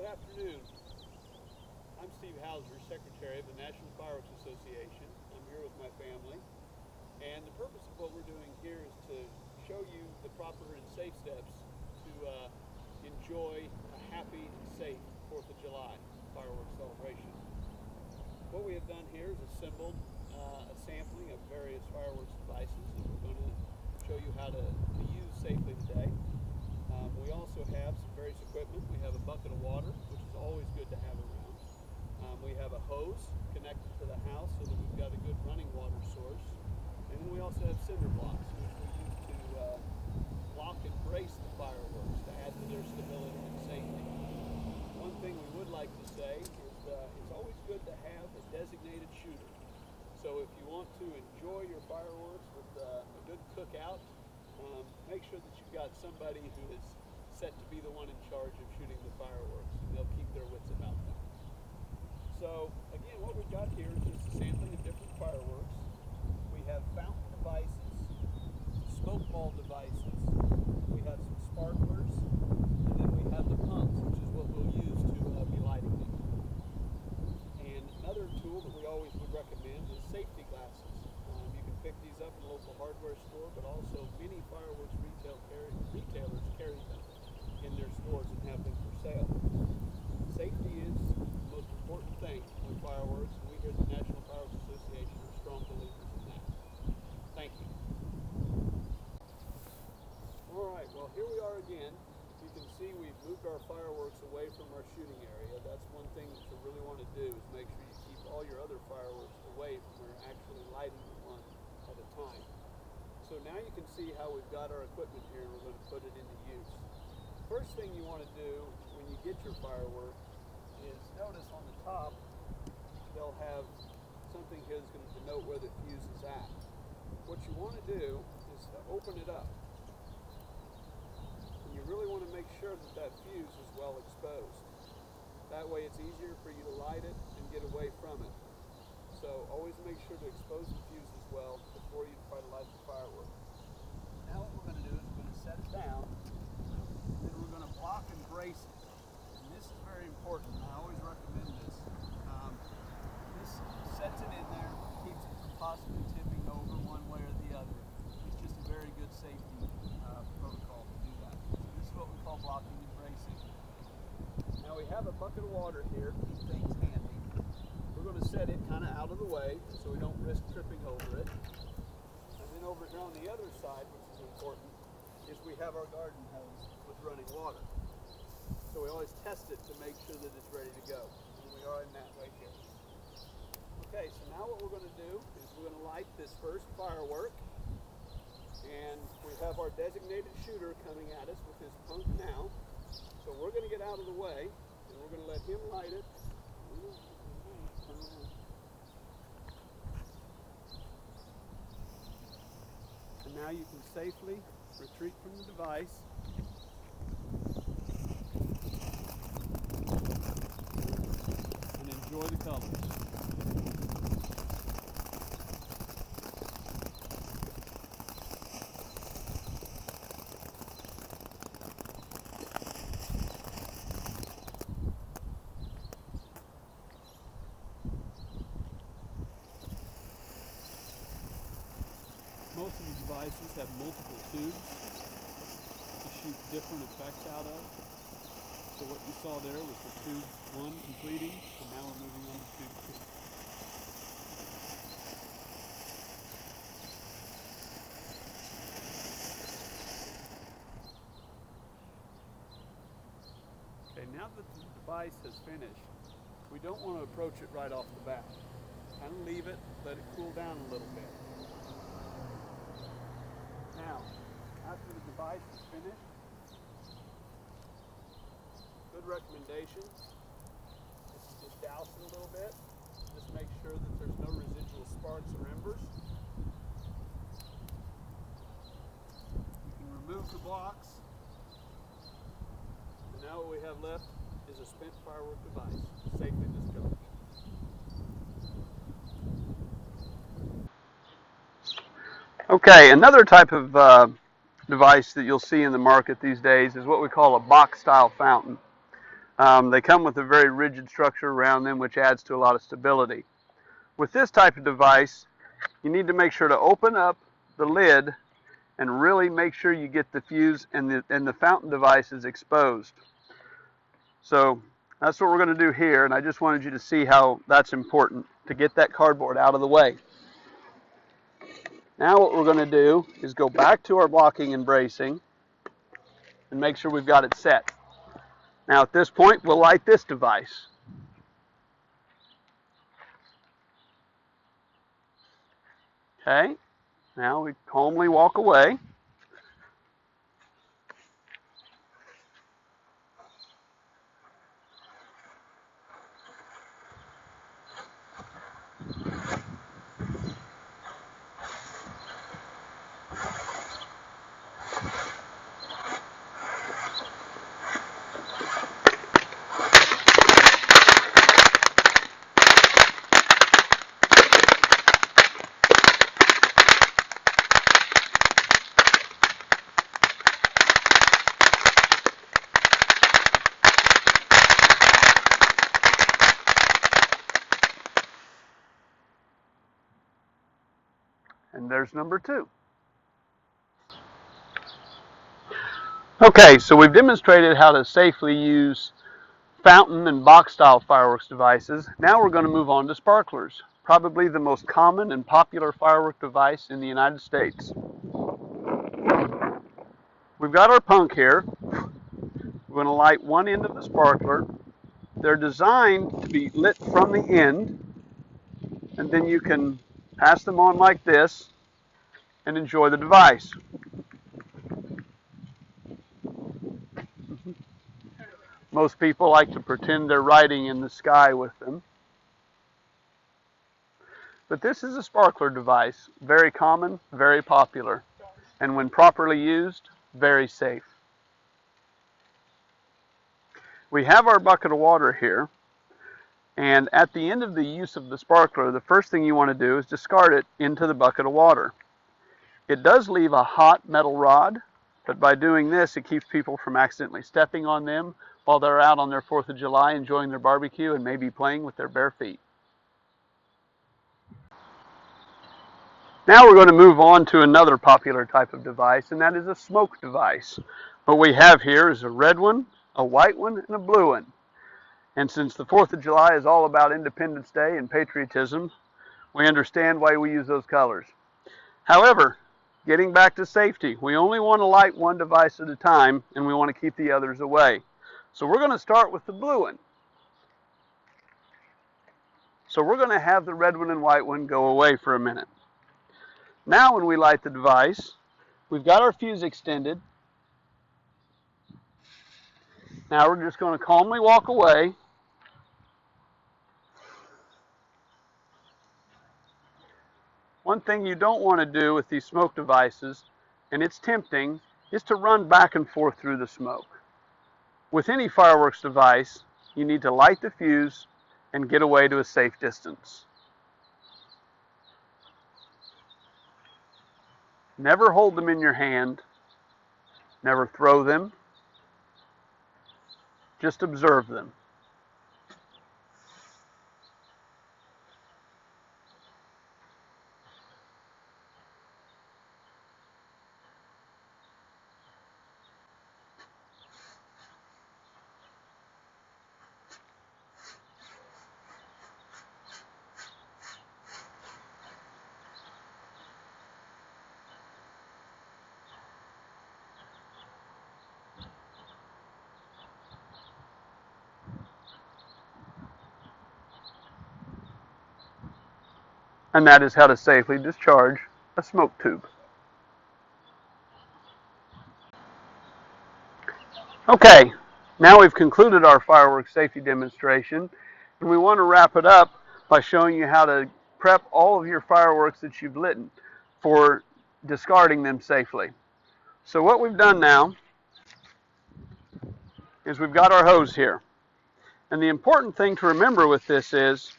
afternoon. I'm Steve Hauser, Secretary of the National Fireworks Association. I'm here with my family, and the purpose of what we're doing here is to show you the proper and safe steps to enjoy a happy and safe 4th of July fireworks celebration. What we have done here is assembled a sampling of various fireworks devices that we're going to show you how to use safely today. We also have some various equipment. We have a bucket of water, which is always good to have around. We have a hose connected to the house so that we've got a good running water source. And then we also have cinder blocks, which we use to block and brace the fireworks to add to their stability and safety. One thing we would like to say is it's always good to have a designated shooter. So if you want to enjoy your fireworks with a good cookout, make sure that you've got somebody who is set to be the one in charge of shooting the fireworks, and they'll keep their wits about them. So again, what we've got here is just a sampling of different fireworks. We have fountain devices, smoke ball devices, we have some sparklers, and then we have the pumps, which is what we'll use to be lighting them. And another tool that we always would recommend is safety glasses. You can pick these up in a local hardware store, but also many fireworks retailers carry them in their stores and have them for sale. Safety is the most important thing with fireworks, and we here at the National Fireworks Association are strong believers in that. Thank you. Alright, well here we are again. You can see we've moved our fireworks away from our shooting area. That's one thing that you really want to do, is make sure you keep all your other fireworks away from where you're actually lighting one at a time. So now you can see how we've got our equipment here, and we're going to put it into use. First thing you want to do when you get your firework is notice on the top they'll have something here that's going to denote where the fuse is at. What you want to do is to open it up. And you really want to make sure that that fuse is well exposed. That way it's easier for you to light it and get away from it. So always make sure to expose the fuse as well before you try to light the firework. Now what we're going to do is we're going to set it down, then we're going to block and brace it. And this is very important. I always recommend this. This sets it in there, keeps it from possibly tipping over one way or the other. It's just a very good safety protocol to do that. So this is what we call blocking and bracing. Now we have a bucket of water here to keep things handy. We're going to set it kind of out of the way so we don't risk tripping over it. And then over here on the other side, which is important, is we have our garden hose with running water. So we always test it to make sure that it's ready to go. And we are in that right here. Okay, so now what we're going to do is we're going to light this first firework. And we have our designated shooter coming at us with his pump now. So we're going to get out of the way, and we're going to let him light it. And now you can safely retreat from the device. And enjoy the colors. Most of the devices have multiple tubes to shoot different effects out of. So what you saw there was the tube 1 completing, and now we're moving on to tube 2. Okay, now that the device has finished, we don't want to approach it right off the bat. Kind of leave it, let it cool down a little bit. Now, after the device is finished, good recommendation is to just douse it a little bit. Just make sure that there's no residual sparks or embers. You can remove the blocks. And now what we have left is a spent firework device, safely discharged. Okay, another type of device that you'll see in the market these days is what we call a box-style fountain. They come with a very rigid structure around them, which adds to a lot of stability. With this type of device, you need to make sure to open up the lid and really make sure you get the fuse and the fountain device is exposed. So that's what we're going to do here, and I just wanted you to see how that's important to get that cardboard out of the way. Now what we're going to do is go back to our blocking and bracing and make sure we've got it set. Now at this point, we'll light this device. Okay, now we calmly walk away. And there's number 2. Okay, so we've demonstrated how to safely use fountain and box style fireworks devices. Now we're going to move on to sparklers, probably the most common and popular firework device in the United States. We've got our punk here. We're going to light one end of the sparkler. They're designed to be lit from the end, and then you can pass them on like this and enjoy the device. Most people like to pretend they're riding in the sky with them. But this is a sparkler device, very common, very popular, and when properly used, very safe. We have our bucket of water here, and at the end of the use of the sparkler, the first thing you want to do is discard it into the bucket of water. It does leave a hot metal rod, but by doing this, it keeps people from accidentally stepping on them while they're out on their 4th of July enjoying their barbecue and maybe playing with their bare feet. Now we're going to move on to another popular type of device, and that is a smoke device. What we have here is a red one, a white one, and a blue one. And since the 4th of July is all about Independence Day and patriotism, we understand why we use those colors. However, getting back to safety, we only want to light one device at a time, and we want to keep the others away. So we're going to start with the blue one. So we're going to have the red one and white one go away for a minute. Now when we light the device, we've got our fuse extended. Now we're just going to calmly walk away. One thing you don't want to do with these smoke devices, and it's tempting, is to run back and forth through the smoke. With any fireworks device, you need to light the fuse and get away to a safe distance. Never hold them in your hand. Never throw them. Just observe them. And that is how to safely discharge a smoke tube. Okay, now we've concluded our fireworks safety demonstration, and we want to wrap it up by showing you how to prep all of your fireworks that you've lit for discarding them safely. So what we've done now is we've got our hose here. And the important thing to remember with this is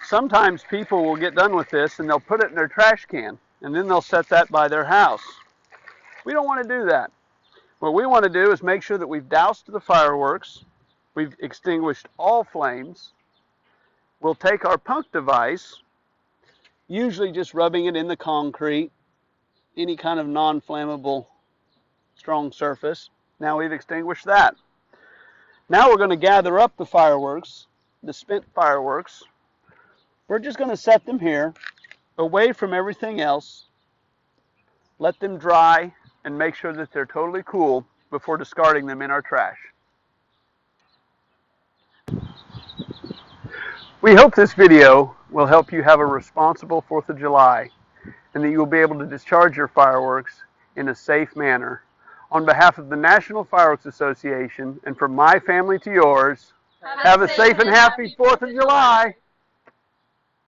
sometimes people will get done with this and they'll put it in their trash can, and then they'll set that by their house. We don't want to do that. What we want to do is make sure that we've doused the fireworks, we've extinguished all flames. We'll take our punk device, usually just rubbing it in the concrete, any kind of non-flammable strong surface. Now we've extinguished that. Now we're going to gather up the fireworks, the spent fireworks. We're just going to set them here, away from everything else, let them dry, and make sure that they're totally cool before discarding them in our trash. We hope this video will help you have a responsible 4th of July and that you will be able to discharge your fireworks in a safe manner. On behalf of the National Fireworks Association and from my family to yours, have a safe and happy 4th of July.